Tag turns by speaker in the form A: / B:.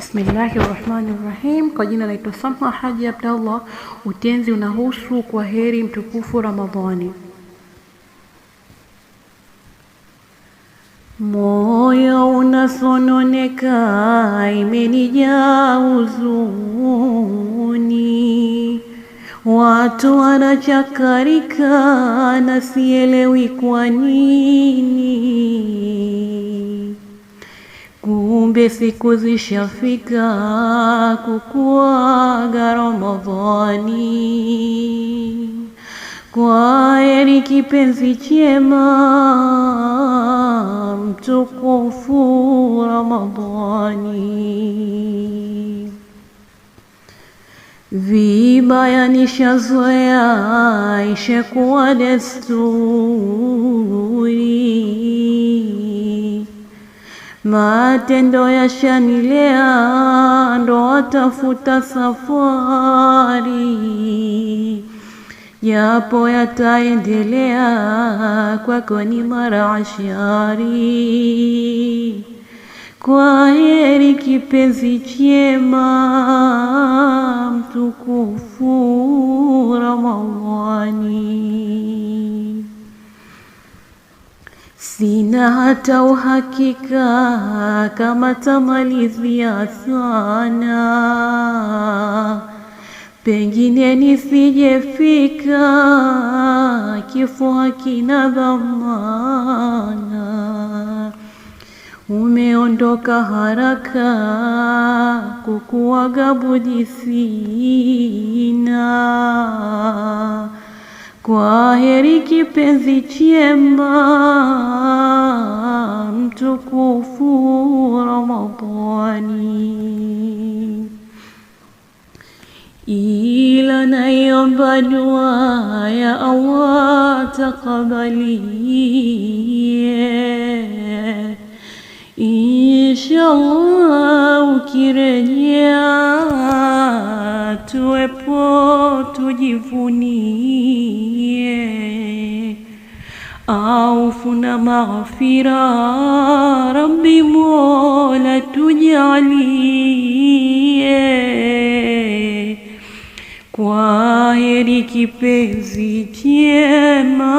A: Bismillahirrahmanirrahim. Kwa jina naitwa Samha Haji Abdallah. Utenzi unahusu kwa heri mtukufu Ramadhani. Moyo unasononeka, imenijaa huzuni, watu wanachakarika na sielewi kwa nini. Kumbe siku zishafika kukuaga Ramadhani. Kwa heri kipenzi chema mtukufu Ramadhani. Vibaya nishazoea ishakuwa desturi, matendo yashanilea ndo watafuta safari, japo yataendelea kwako ni mara ashari. Kwa heri kipenzi chema mtukufu Ramadhani. Sina hata uhakika kama tamalizia sana, pengine nisijefika, kifo hakina dhamana. Umeondoka haraka, kukuaga budi sina. Kwa heri kipenzi chema mtukufu Ramadhani. Ila naiomba dua ya Allah takabalie, inshallah ukirejea tuwepo tujivunie, aufu na maghfira Rabbi Mola tujalie. Kwa heri kipenzi chema